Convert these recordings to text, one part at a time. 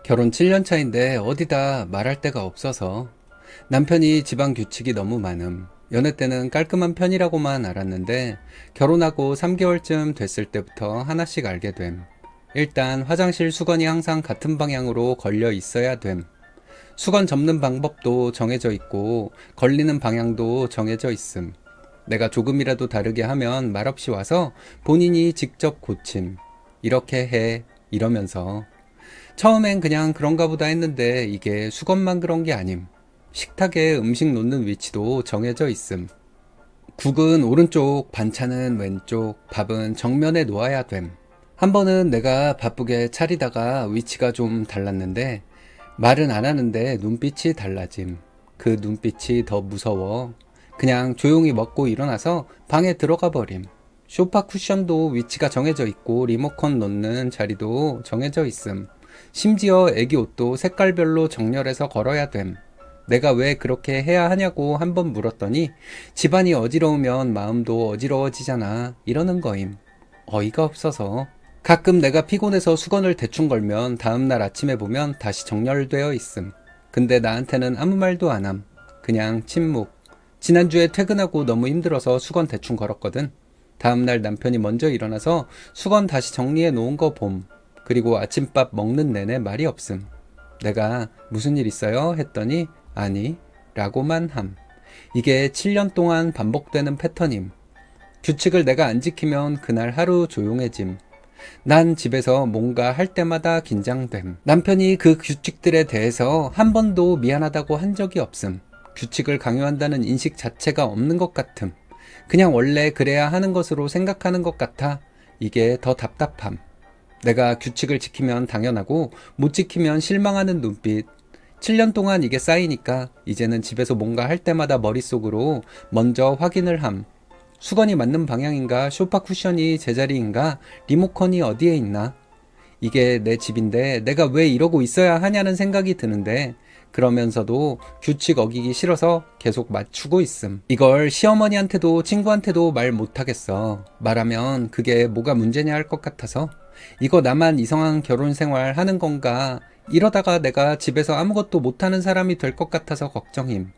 결혼 7년 차인데 어디다 말할 데가 없어서. 남편이 집안 규칙이 너무 많음. 연애 때는 깔끔한 편이라고만 알았는데 결혼하고 3개월쯤 됐을 때부터 하나씩 알게 됨. 일단 화장실 수건이 항상 같은 방향으로 걸려 있어야 됨. 수건 접는 방법도 정해져 있고 걸리는 방향도 정해져 있음. 내가 조금이라도 다르게 하면 말없이 와서 본인이 직접 고침. 이렇게 해. 이러면서. 처음엔 그냥 그런가 보다 했는데 이게 수건만 그런 게 아님. 식탁에 음식 놓는 위치도 정해져 있음. 국은 오른쪽, 반찬은 왼쪽, 밥은 정면에 놓아야 됨. 한 번은 내가 바쁘게 차리다가 위치가 좀 달랐는데 말은 안 하는데 눈빛이 달라짐. 그 눈빛이 더 무서워. 그냥 조용히 먹고 일어나서 방에 들어가 버림. 소파 쿠션도 위치가 정해져 있고 리모컨 놓는 자리도 정해져 있음. 심지어 애기 옷도 색깔별로 정렬해서 걸어야 됨. 내가 왜 그렇게 해야 하냐고 한번 물었더니 집안이 어지러우면 마음도 어지러워지잖아 이러는 거임. 어이가 없어서. 가끔 내가 피곤해서 수건을 대충 걸면 다음날 아침에 보면 다시 정렬되어 있음. 근데 나한테는 아무 말도 안 함. 그냥 침묵. 지난주에 퇴근하고 너무 힘들어서 수건 대충 걸었거든. 다음날 남편이 먼저 일어나서 수건 다시 정리해 놓은 거 봄. 그리고 아침밥 먹는 내내 말이 없음. 내가 무슨 일 있어요? 했더니 아니 라고만 함. 이게 7년 동안 반복되는 패턴임. 규칙을 내가 안 지키면 그날 하루 조용해짐. 난 집에서 뭔가 할 때마다 긴장됨. 남편이 그 규칙들에 대해서 한 번도 미안하다고 한 적이 없음. 규칙을 강요한다는 인식 자체가 없는 것 같음. 그냥 원래 그래야 하는 것으로 생각하는 것 같아. 이게 더 답답함. 내가 규칙을 지키면 당연하고 못 지키면 실망하는 눈빛. 7년 동안 이게 쌓이니까 이제는 집에서 뭔가 할 때마다 머릿속으로 먼저 확인을 함. 수건이 맞는 방향인가, 소파 쿠션이 제자리인가, 리모컨이 어디에 있나. 이게 내 집인데 내가 왜 이러고 있어야 하냐는 생각이 드는데 그러면서도 규칙 어기기 싫어서 계속 맞추고 있음. 이걸 시어머니한테도 친구한테도 말 못하겠어. 말하면 그게 뭐가 문제냐 할 것 같아서. 이거 나만 이상한 결혼 생활 하는 건가? 이러다가 내가 집에서 아무것도 못하는 사람이 될 것 같아서 걱정임.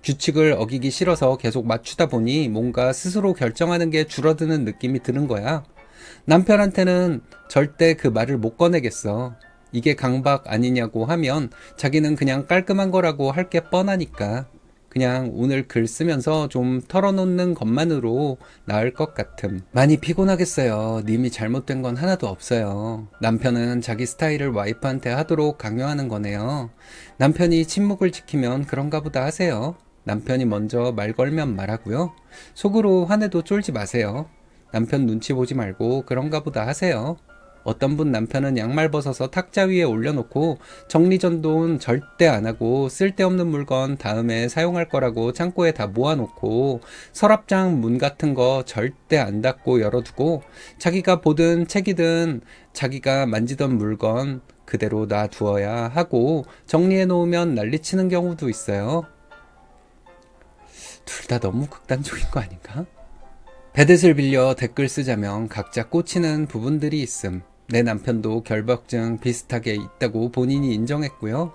규칙을 어기기 싫어서 계속 맞추다 보니 뭔가 스스로 결정하는 게 줄어드는 느낌이 드는 거야. 남편한테는 절대 그 말을 못 꺼내겠어. 이게 강박 아니냐고 하면 자기는 그냥 깔끔한 거라고 할 게 뻔하니까. 그냥 오늘 글 쓰면서 좀 털어놓는 것만으로 나을 것 같음. 많이 피곤하겠어요. 님이 잘못된 건 하나도 없어요. 남편은 자기 스타일을 와이프한테 하도록 강요하는 거네요. 남편이 침묵을 지키면 그런가 보다 하세요. 남편이 먼저 말 걸면 말하고요. 속으로 화내도 쫄지 마세요. 남편 눈치 보지 말고 그런가 보다 하세요. 어떤 분 남편은 양말 벗어서 탁자 위에 올려놓고 정리전돈 절대 안 하고 쓸데없는 물건 다음에 사용할 거라고 창고에 다 모아놓고 서랍장 문 같은 거 절대 안 닫고 열어두고 자기가 보든 책이든 자기가 만지던 물건 그대로 놔두어야 하고 정리해 놓으면 난리치는 경우도 있어요. 둘 다 너무 극단적인 거 아닌가? 배댓을 빌려 댓글 쓰자면 각자 꽂히는 부분들이 있음. 내 남편도 결벽증 비슷하게 있다고 본인이 인정했고요.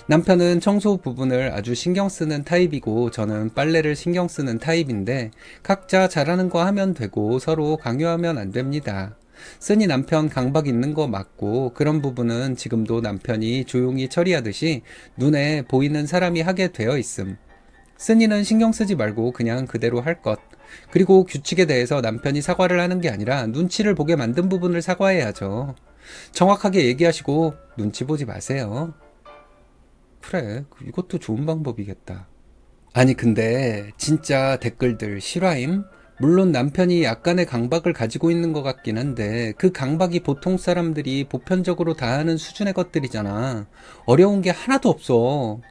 남편은 청소 부분을 아주 신경 쓰는 타입이고 저는 빨래를 신경 쓰는 타입인데 각자 잘하는 거 하면 되고 서로 강요하면 안 됩니다. 쓰니 남편 강박 있는 거 맞고 그런 부분은 지금도 남편이 조용히 처리하듯이 눈에 보이는 사람이 하게 되어 있음. 쓰니는 신경 쓰지 말고 그냥 그대로 할 것. 그리고 규칙에 대해서 남편이 사과를 하는 게 아니라 눈치를 보게 만든 부분을 사과해야죠. 정확하게 얘기하시고 눈치 보지 마세요. 그래, 이것도 좋은 방법이겠다. 아니 근데 진짜 댓글들 실화임? 물론 남편이 약간의 강박을 가지고 있는 것 같긴 한데 그 강박이 보통 사람들이 보편적으로 다 하는 수준의 것들이잖아. 어려운 게 하나도 없어.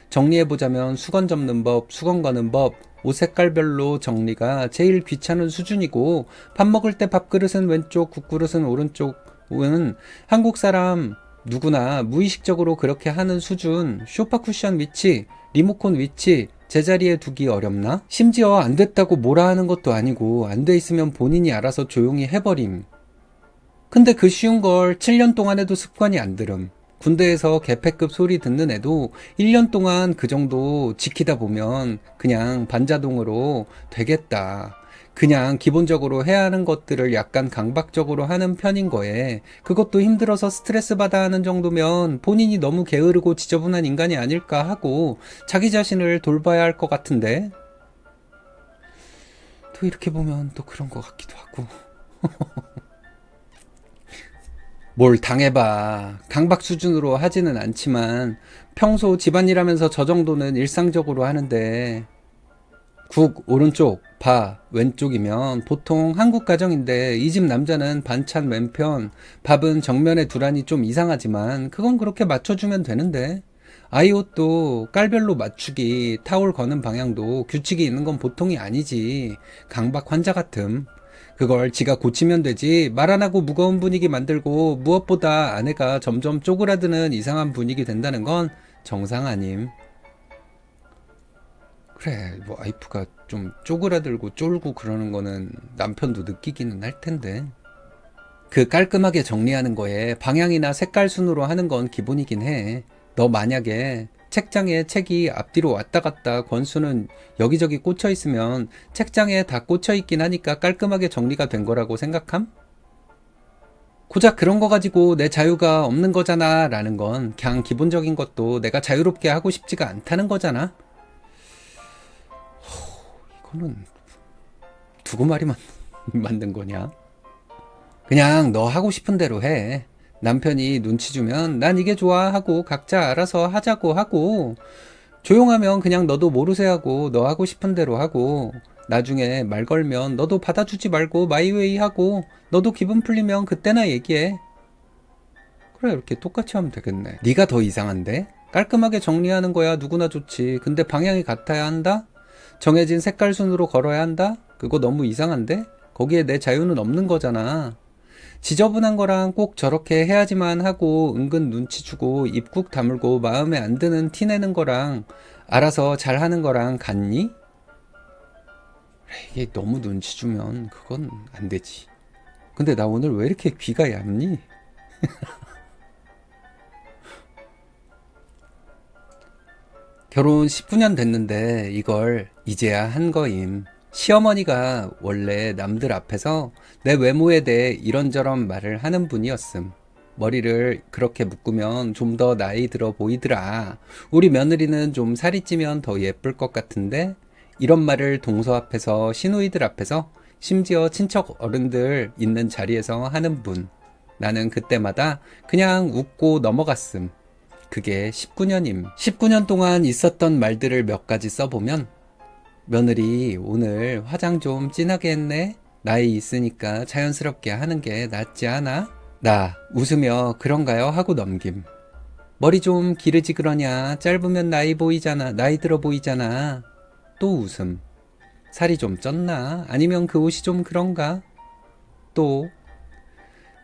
정리해보자면 수건 접는 법, 수건 거는 법, 옷 색깔별로 정리가 제일 귀찮은 수준이고 밥 먹을 때 밥그릇은 왼쪽, 국그릇은 오른쪽은 한국 사람 누구나 무의식적으로 그렇게 하는 수준. 소파 쿠션 위치, 리모컨 위치 제자리에 두기 어렵나? 심지어 안 됐다고 뭐라 하는 것도 아니고 안 돼 있으면 본인이 알아서 조용히 해버림. 근데 그 쉬운 걸 7년 동안 해도 습관이 안 들음. 군대에서 개패급 소리 듣는 애도 1년 동안 그 정도 지키다 보면 그냥 반자동으로 되겠다. 그냥 기본적으로 해야 하는 것들을 약간 강박적으로 하는 편인 거에 그것도 힘들어서 스트레스 받아 하는 정도면 본인이 너무 게으르고 지저분한 인간이 아닐까 하고 자기 자신을 돌봐야 할 것 같은데 또 이렇게 보면 또 그런 것 같기도 하고 뭘 당해봐. 강박 수준으로 하지는 않지만 평소 집안일 하면서 저 정도는 일상적으로 하는데 국 오른쪽, 밥 왼쪽이면 보통 한국 가정인데 이 집 남자는 반찬 왼편, 밥은 정면에 두라니 좀 이상하지만 그건 그렇게 맞춰주면 되는데 아이 옷도 깔별로 맞추기, 타올 거는 방향도 규칙이 있는 건 보통이 아니지. 강박 환자 같음. 그걸 지가 고치면 되지 말 안 하고 무거운 분위기 만들고 무엇보다 아내가 점점 쪼그라드는 이상한 분위기 된다는 건 정상 아님. 그래 뭐 와이프가 좀 쪼그라들고 쫄고 그러는 거는 남편도 느끼기는 할 텐데 그 깔끔하게 정리하는 거에 방향이나 색깔 순으로 하는 건 기본이긴 해. 너 만약에 책장에 책이 앞뒤로 왔다 갔다 권수는 여기저기 꽂혀 있으면 책장에 다 꽂혀 있긴 하니까 깔끔하게 정리가 된 거라고 생각함? 고작 그런 거 가지고 내 자유가 없는 거잖아 라는 건 그냥 기본적인 것도 내가 자유롭게 하고 싶지가 않다는 거잖아. 이거는 두고 말이 만든 거냐? 그냥 너 하고 싶은 대로 해. 남편이 눈치 주면 난 이게 좋아 하고 각자 알아서 하자고 하고 조용하면 그냥 너도 모르쇠 하고 너 하고 싶은 대로 하고 나중에 말 걸면 너도 받아주지 말고 마이웨이 하고 너도 기분 풀리면 그때나 얘기해. 그래 이렇게 똑같이 하면 되겠네. 네가 더 이상한데? 깔끔하게 정리하는 거야 누구나 좋지. 근데 방향이 같아야 한다? 정해진 색깔 순으로 걸어야 한다? 그거 너무 이상한데? 거기에 내 자유는 없는 거잖아. 지저분한 거랑 꼭 저렇게 해야지만 하고 은근 눈치 주고 입국 다물고 마음에 안 드는 티 내는 거랑 알아서 잘하는 거랑 같니? 이게 너무 눈치 주면 그건 안 되지. 근데 나 오늘 왜 이렇게 귀가 얇니? 결혼 19년 됐는데 이걸 이제야 한 거임. 시어머니가 원래 남들 앞에서 내 외모에 대해 이런저런 말을 하는 분이었음. 머리를 그렇게 묶으면 좀 더 나이 들어 보이더라. 우리 며느리는 좀 살이 찌면 더 예쁠 것 같은데? 이런 말을 동서 앞에서 시누이들 앞에서 심지어 친척 어른들 있는 자리에서 하는 분. 나는 그때마다 그냥 웃고 넘어갔음. 그게 19년임. 19년 동안 있었던 말들을 몇 가지 써보면 며느리 오늘 화장 좀 진하게 했네? 나이 있으니까 자연스럽게 하는 게 낫지 않아? 나 웃으며 그런가요? 하고 넘김. 머리 좀 기르지 그러냐? 짧으면 나이 보이잖아. 나이 들어 보이잖아. 또 웃음. 살이 좀 쪘나? 아니면 그 옷이 좀 그런가? 또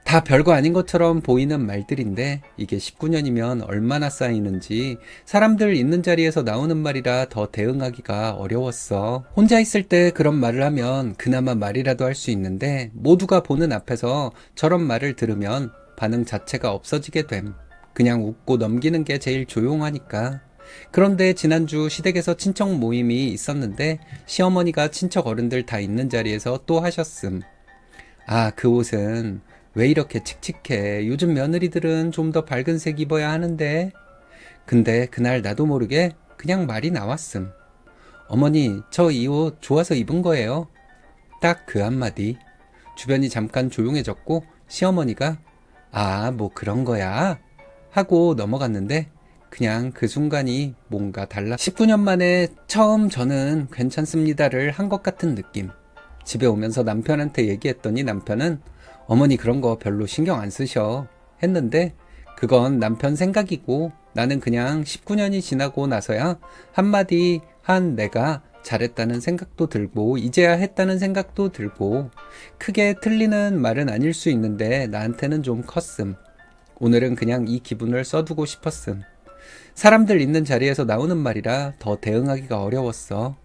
다 별거 아닌 것처럼 보이는 말들인데 이게 19년이면 얼마나 쌓이는지 사람들 있는 자리에서 나오는 말이라 더 대응하기가 어려웠어. 혼자 있을 때 그런 말을 하면 그나마 말이라도 할 수 있는데 모두가 보는 앞에서 저런 말을 들으면 반응 자체가 없어지게 됨. 그냥 웃고 넘기는 게 제일 조용하니까. 그런데 지난주 시댁에서 친척 모임이 있었는데 시어머니가 친척 어른들 다 있는 자리에서 또 하셨음. 아, 그 옷은 왜 이렇게 칙칙해? 요즘 며느리들은 좀 더 밝은 색 입어야 하는데. 근데 그날 나도 모르게 그냥 말이 나왔음. 어머니, 저 이 옷 좋아서 입은 거예요. 딱 그 한마디. 주변이 잠깐 조용해졌고 시어머니가 아, 뭐 그런 거야? 하고 넘어갔는데 그냥 그 순간이 뭔가 달라. 19년 만에 처음 저는 괜찮습니다를 한 것 같은 느낌. 집에 오면서 남편한테 얘기했더니 남편은 어머니 그런 거 별로 신경 안 쓰셔 했는데 그건 남편 생각이고 나는 그냥 19년이 지나고 나서야 한마디 한 내가 잘했다는 생각도 들고 이제야 했다는 생각도 들고 크게 틀리는 말은 아닐 수 있는데 나한테는 좀 컸음. 오늘은 그냥 이 기분을 써두고 싶었음. 사람들 있는 자리에서 나오는 말이라 더 대응하기가 어려웠어.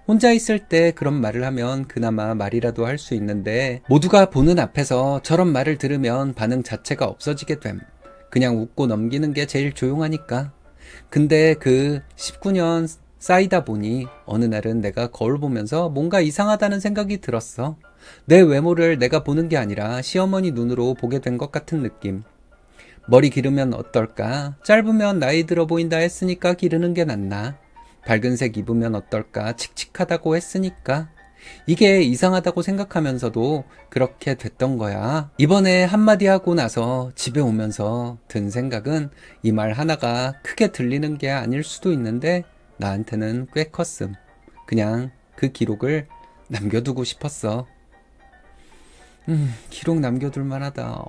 혼자 있을 때 그런 말을 하면 그나마 말이라도 할 수 있는데 모두가 보는 앞에서 저런 말을 들으면 반응 자체가 없어지게 됨. 그냥 웃고 넘기는 게 제일 조용하니까. 근데 그 19년 쌓이다 보니 어느 날은 내가 거울 보면서 뭔가 이상하다는 생각이 들었어. 내 외모를 내가 보는 게 아니라 시어머니 눈으로 보게 된 것 같은 느낌. 머리 기르면 어떨까? 짧으면 나이 들어 보인다 했으니까 기르는 게 낫나? 밝은 색 입으면 어떨까? 칙칙하다고 했으니까. 이게 이상하다고 생각하면서도 그렇게 됐던 거야. 이번에 한마디 하고 나서 집에 오면서 든 생각은 이 말 하나가 크게 들리는 게 아닐 수도 있는데 나한테는 꽤 컸음. 그냥 그 기록을 남겨두고 싶었어. 기록 남겨둘 만하다.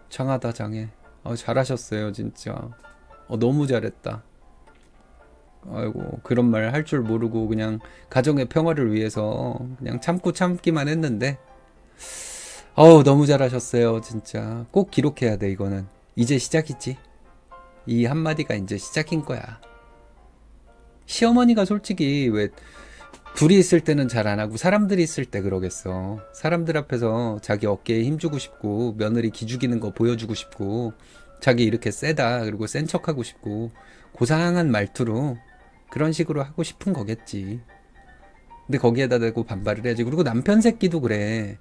장하다, 장해. 잘하셨어요, 진짜. 너무 잘했다. 아이고, 그런 말 할 줄 모르고 그냥 가정의 평화를 위해서 그냥 참고 참기만 했는데, 너무 잘하셨어요, 진짜. 꼭 기록해야 돼, 이거는. 이제 시작이지. 이 한마디가 이제 시작인 거야. 시어머니가 솔직히 왜 둘이 있을 때는 잘 안 하고 사람들이 있을 때 그러겠어. 사람들 앞에서 자기 어깨에 힘주고 싶고 며느리 기죽이는 거 보여주고 싶고 자기 이렇게 세다 그리고 센 척하고 싶고 고상한 말투로 그런 식으로 하고 싶은 거겠지. 근데 거기에다 대고 반발을 해야지. 그리고 남편 새끼도 그래.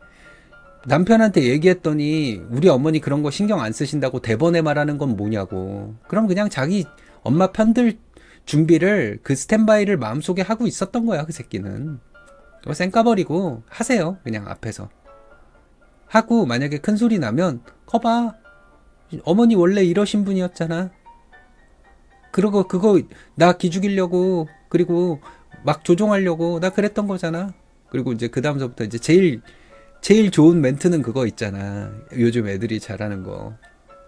남편한테 얘기했더니 우리 어머니 그런 거 신경 안 쓰신다고 대번에 말하는 건 뭐냐고. 그럼 그냥 자기 엄마 편들 준비를 그 스탠바이를 마음속에 하고 있었던 거야, 그 새끼는. 쌩까버리고 하세요, 그냥 앞에서. 하고 만약에 큰 소리 나면 거봐, 어머니 원래 이러신 분이었잖아. 그러고 그거 나 기죽이려고 그리고 막 조종하려고 나 그랬던 거잖아. 그리고 이제 그 다음서부터 이제 제일 좋은 멘트는 그거 있잖아. 요즘 애들이 잘하는 거.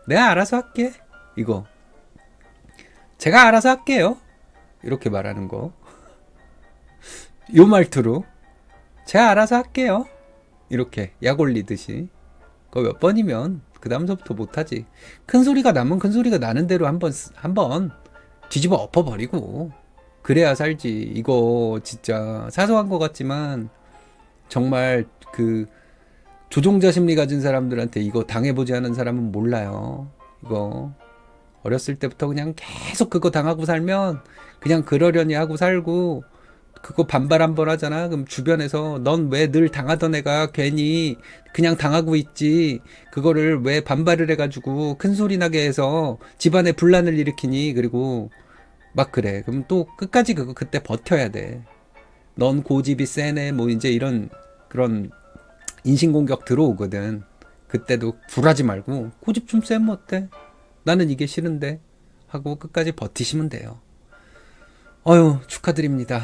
내가 알아서 할게. 이거. 제가 알아서 할게요. 이렇게 말하는 거. 요 말투로. 제가 알아서 할게요. 이렇게 약 올리듯이. 그거 몇 번이면 그 다음서부터 못하지. 큰 소리가 나면 큰 소리가 나는 대로 한번 뒤집어 엎어버리고. 그래야 살지. 이거 진짜 사소한 것 같지만 정말 그 조종자 심리 가진 사람들한테 이거 당해보지 않은 사람은 몰라요. 이거 어렸을 때부터 그냥 계속 그거 당하고 살면 그냥 그러려니 하고 살고 그거 반발 한번 하잖아. 그럼 주변에서 넌 왜 늘 당하던 애가 괜히 그냥 당하고 있지. 그거를 왜 반발을 해가지고 큰 소리 나게 해서 집안에 분란을 일으키니. 그리고 막 그래. 그럼 또 끝까지 그때 버텨야 돼. 넌 고집이 세네. 뭐 이제 이런 그런 인신공격 들어오거든. 그때도 굴하지 말고 고집 좀 세면 어때? 나는 이게 싫은데 하고 끝까지 버티시면 돼요. 축하드립니다.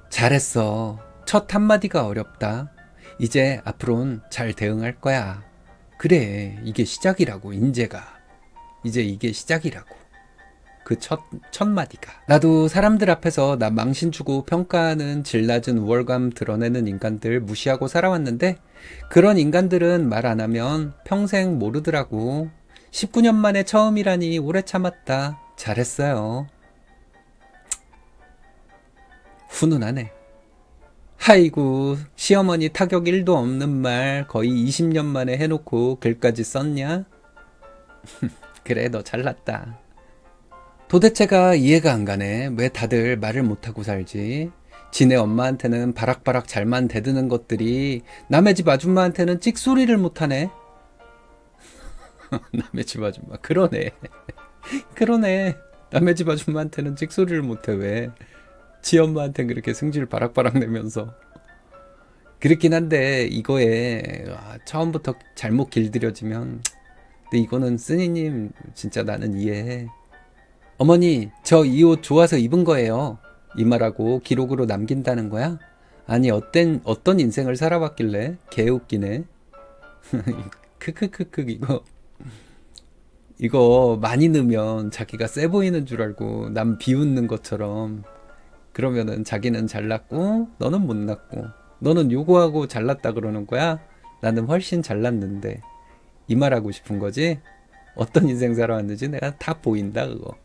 잘했어. 첫 한마디가 어렵다. 이제 앞으로는 잘 대응할 거야. 그래, 이게 시작이라고. 이제 이게 시작이라고. 그 첫 마디가. 나도 사람들 앞에서 나 망신 주고 평가하는 질 낮은 우월감 드러내는 인간들 무시하고 살아왔는데 그런 인간들은 말 안 하면 평생 모르더라고. 19년 만에 처음이라니 오래 참았다. 잘했어요. 훈훈하네. 아이고, 시어머니 타격 1도 없는 말 거의 20년 만에 해놓고 글까지 썼냐? 그래, 너 잘났다. 도대체가 이해가 안 가네. 왜 다들 말을 못하고 살지? 지네 엄마한테는 바락바락 잘만 대드는 것들이 남의 집 아줌마한테는 찍소리를 못하네. 남의 집 아줌마. 그러네. 남의 집 아줌마한테는 찍소리를 못해. 왜? 지 엄마한테는 그렇게 승질 바락바락 내면서. 그렇긴 한데 이거에 처음부터 잘못 길들여지면, 근데 이거는 쓰니님 진짜 나는 이해해. 어머니, 저 이 옷 좋아서 입은 거예요. 이 말하고 기록으로 남긴다는 거야? 아니, 어떤 인생을 살아봤길래? 개웃기네. 크크크크. 이거 많이 넣으면 자기가 세 보이는 줄 알고 남 비웃는 것처럼. 그러면은 자기는 잘났고 너는 못났고, 너는 요거하고 잘났다 그러는 거야? 나는 훨씬 잘났는데. 이 말하고 싶은 거지? 어떤 인생 살아왔는지 내가 다 보인다, 그거.